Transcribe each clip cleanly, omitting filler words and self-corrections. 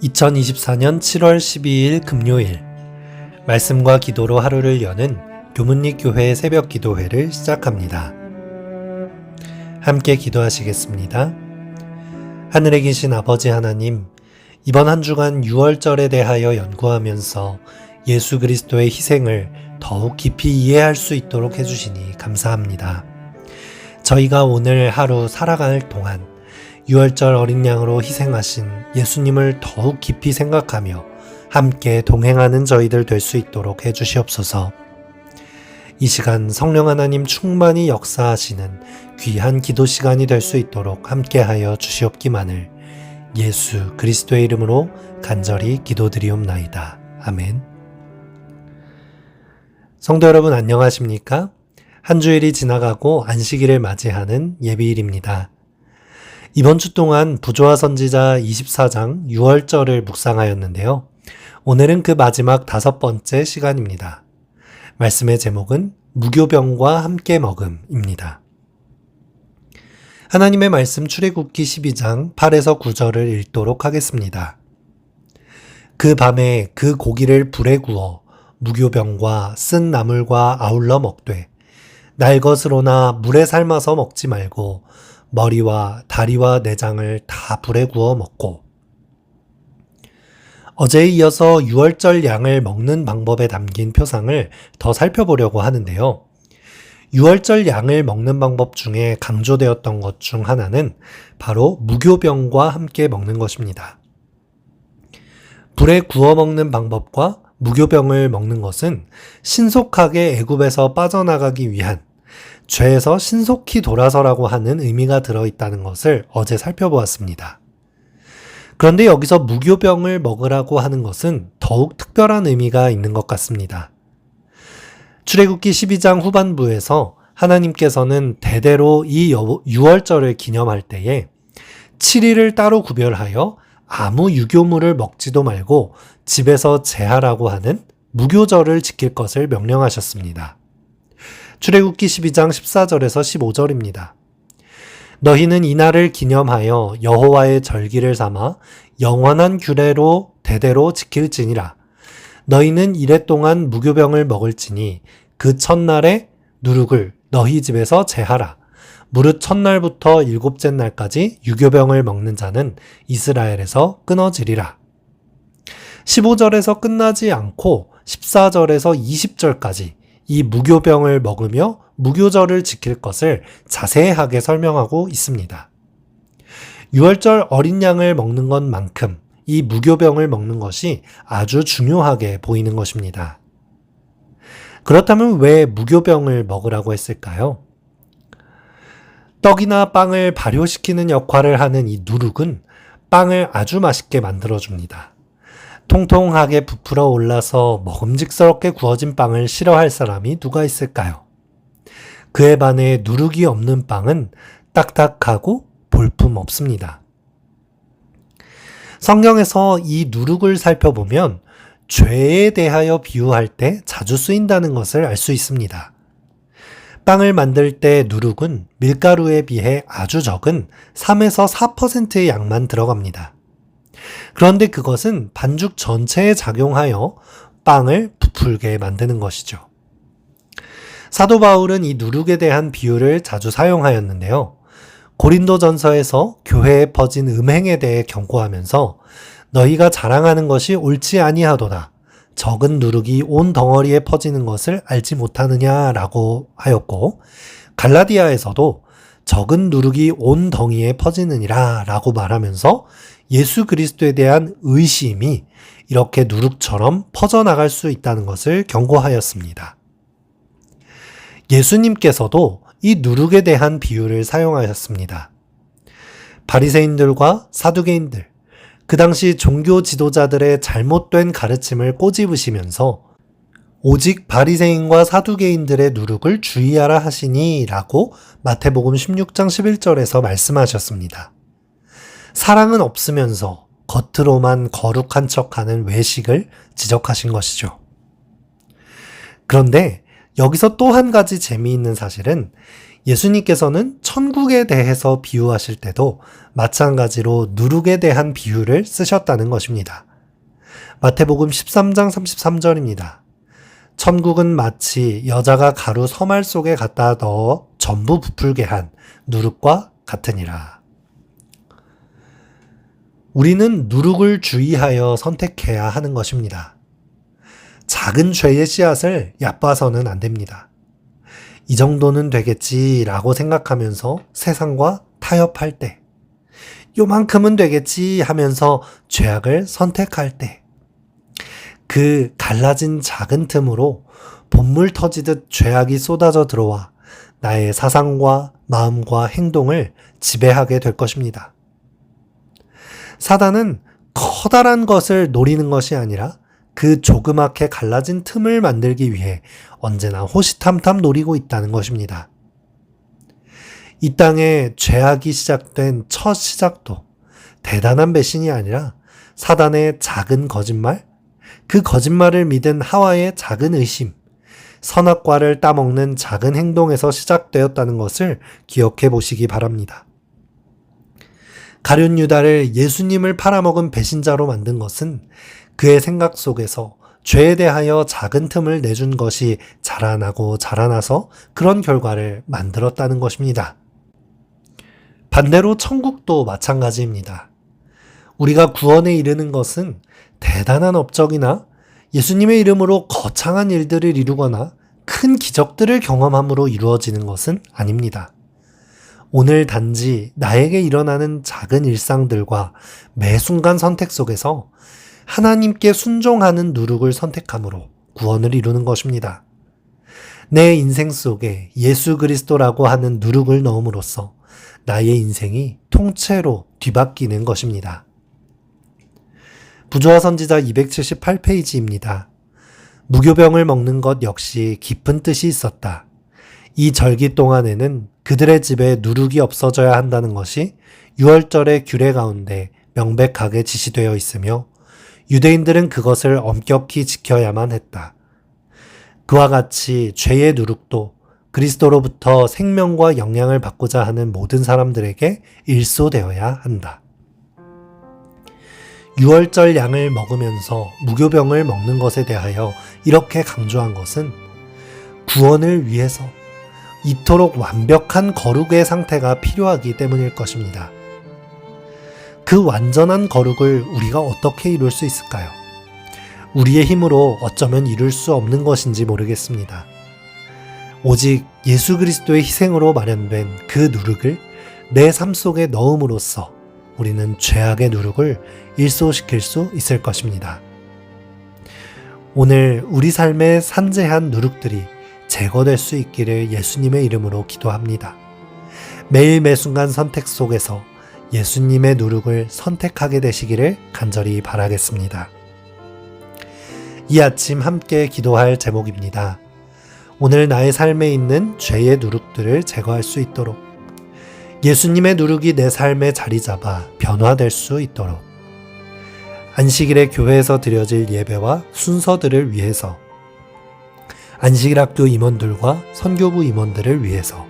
2024년 7월 12일 금요일 말씀과 기도로 하루를 여는 교문리 교회 새벽 기도회를 시작합니다. 함께 기도하시겠습니다. 하늘에 계신 아버지 하나님, 이번 한 주간 6월절에 대하여 연구하면서 예수 그리스도의 희생을 더욱 깊이 이해할 수 있도록 해주시니 감사합니다. 저희가 오늘 하루 살아갈 동안 6월절 어린 양으로 희생하신 예수님을 더욱 깊이 생각하며 함께 동행하는 저희들 될 수 있도록 해주시옵소서. 이 시간 성령 하나님 충만히 역사하시는 귀한 기도 시간이 될 수 있도록 함께하여 주시옵기만을 예수 그리스도의 이름으로 간절히 기도드리옵나이다. 아멘. 성도 여러분 안녕하십니까? 한 주일이 지나가고 안식일을 맞이하는 예비일입니다. 이번 주 동안 부조화 선지자 24장 6월절을 묵상하였는데요. 오늘은 그 마지막 5번째 시간입니다. 말씀의 제목은 무교병과 함께 먹음입니다. 하나님의 말씀 출애굽기 12장 8에서 9절을 읽도록 하겠습니다. 그 밤에 그 고기를 불에 구워 무교병과 쓴 나물과 아울러 먹되 날 것으로나 물에 삶아서 먹지 말고 머리와 다리와 내장을 다 불에 구워 먹고. 어제에 이어서 6월절 양을 먹는 방법에 담긴 표상을 더 살펴보려고 하는데요. 6월절 양을 먹는 방법 중에 강조되었던 것 중 하나는 바로 무교병과 함께 먹는 것입니다. 불에 구워 먹는 방법과 무교병을 먹는 것은 신속하게 애굽에서 빠져나가기 위한 죄에서 신속히 돌아서라고 하는 의미가 들어있다는 것을 어제 살펴보았습니다. 그런데 여기서 무교병을 먹으라고 하는 것은 더욱 특별한 의미가 있는 것 같습니다. 출애굽기 12장 후반부에서 하나님께서는 대대로 이 6월절을 기념할 때에 7일을 따로 구별하여 아무 유교물을 먹지도 말고 집에서 제하라고 하는 무교절을 지킬 것을 명령하셨습니다. 출애굽기 12장 14절에서 15절입니다. 너희는 이날을 기념하여 여호와의 절기를 삼아 영원한 규례로 대대로 지킬지니라. 너희는 이래 동안 무교병을 먹을지니 그 첫날에 누룩을 너희 집에서 제하라. 무릇 첫날부터 일곱째 날까지 유교병을 먹는 자는 이스라엘에서 끊어지리라. 15절에서 끝나지 않고 14절에서 20절까지 이 무교병을 먹으며 무교절을 지킬 것을 자세하게 설명하고 있습니다. 6월절 어린 양을 먹는 것만큼 이 무교병을 먹는 것이 아주 중요하게 보이는 것입니다. 그렇다면 왜 무교병을 먹으라고 했을까요? 떡이나 빵을 발효시키는 역할을 하는 이 누룩은 빵을 아주 맛있게 만들어줍니다. 통통하게 부풀어 올라서 먹음직스럽게 구워진 빵을 싫어할 사람이 누가 있을까요? 그에 반해 누룩이 없는 빵은 딱딱하고 볼품 없습니다. 성경에서 이 누룩을 살펴보면 죄에 대하여 비유할 때 자주 쓰인다는 것을 알 수 있습니다. 빵을 만들 때 누룩은 밀가루에 비해 아주 적은 3에서 4%의 양만 들어갑니다. 그런데 그것은 반죽 전체에 작용하여 빵을 부풀게 만드는 것이죠. 사도 바울은 이 누룩에 대한 비유를 자주 사용하였는데요. 고린도전서에서 교회에 퍼진 음행에 대해 경고하면서 너희가 자랑하는 것이 옳지 아니하도다. 적은 누룩이 온 덩어리에 퍼지는 것을 알지 못하느냐라고 하였고, 갈라디아에서도 적은 누룩이 온 덩이에 퍼지느니라 라고 말하면서 예수 그리스도에 대한 의심이 이렇게 누룩처럼 퍼져나갈 수 있다는 것을 경고하였습니다. 예수님께서도 이 누룩에 대한 비유를 사용하셨습니다. 바리새인들과 사두개인들, 그 당시 종교 지도자들의 잘못된 가르침을 꼬집으시면서 오직 바리새인과 사두개인들의 누룩을 주의하라 하시니 라고 마태복음 16장 11절에서 말씀하셨습니다. 사랑은 없으면서 겉으로만 거룩한 척하는 외식을 지적하신 것이죠. 그런데 여기서 또 한 가지 재미있는 사실은 예수님께서는 천국에 대해서 비유하실 때도 마찬가지로 누룩에 대한 비유를 쓰셨다는 것입니다. 마태복음 13장 33절입니다. 천국은 마치 여자가 가루 서말 속에 갖다 넣어 전부 부풀게 한 누룩과 같으니라. 우리는 누룩을 주의하여 선택해야 하는 것입니다. 작은 죄의 씨앗을 얕봐서는 안 됩니다. 이 정도는 되겠지라고 생각하면서 세상과 타협할 때, 요만큼은 되겠지 하면서 죄악을 선택할 때, 그 갈라진 작은 틈으로 본물 터지듯 죄악이 쏟아져 들어와 나의 사상과 마음과 행동을 지배하게 될 것입니다. 사단은 커다란 것을 노리는 것이 아니라 그 조그맣게 갈라진 틈을 만들기 위해 언제나 호시탐탐 노리고 있다는 것입니다. 이 땅에 죄악이 시작된 첫 시작도 대단한 배신이 아니라 사단의 작은 거짓말, 그 거짓말을 믿은 하와의 작은 의심, 선악과를 따먹는 작은 행동에서 시작되었다는 것을 기억해 보시기 바랍니다. 가룟 유다를 예수님을 팔아먹은 배신자로 만든 것은 그의 생각 속에서 죄에 대하여 작은 틈을 내준 것이 자라나고 자라나서 그런 결과를 만들었다는 것입니다. 반대로 천국도 마찬가지입니다. 우리가 구원에 이르는 것은 대단한 업적이나 예수님의 이름으로 거창한 일들을 이루거나 큰 기적들을 경험함으로 이루어지는 것은 아닙니다. 오늘 단지 나에게 일어나는 작은 일상들과 매 순간 선택 속에서 하나님께 순종하는 누룩을 선택함으로 구원을 이루는 것입니다. 내 인생 속에 예수 그리스도라고 하는 누룩을 넣음으로써 나의 인생이 통째로 뒤바뀌는 것입니다. 부조화 선지자 278페이지입니다. 무교병을 먹는 것 역시 깊은 뜻이 있었다. 이 절기 동안에는 그들의 집에 누룩이 없어져야 한다는 것이 유월절의 규례 가운데 명백하게 지시되어 있으며 유대인들은 그것을 엄격히 지켜야만 했다. 그와 같이 죄의 누룩도 그리스도로부터 생명과 영향을 받고자 하는 모든 사람들에게 일소되어야 한다. 유월절 양을 먹으면서 무교병을 먹는 것에 대하여 이렇게 강조한 것은 구원을 위해서 이토록 완벽한 거룩의 상태가 필요하기 때문일 것입니다. 그 완전한 거룩을 우리가 어떻게 이룰 수 있을까요? 우리의 힘으로 어쩌면 이룰 수 없는 것인지 모르겠습니다. 오직 예수 그리스도의 희생으로 마련된 그 누룩을 내 삶 속에 넣음으로써 우리는 죄악의 누룩을 일소시킬 수 있을 것입니다. 오늘 우리 삶의 산재한 누룩들이 제거될 수 있기를 예수님의 이름으로 기도합니다. 매일 매순간 선택 속에서 예수님의 누룩을 선택하게 되시기를 간절히 바라겠습니다. 이 아침 함께 기도할 제목입니다. 오늘 나의 삶에 있는 죄의 누룩들을 제거할 수 있도록 예수님의 누룩이 내 삶에 자리 잡아 변화될 수 있도록 안식일에 교회에서 드려질 예배와 순서들을 위해서 안식일학교 임원들과 선교부 임원들을 위해서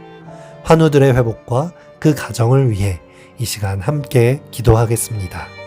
환우들의 회복과 그 가정을 위해 이 시간 함께 기도하겠습니다.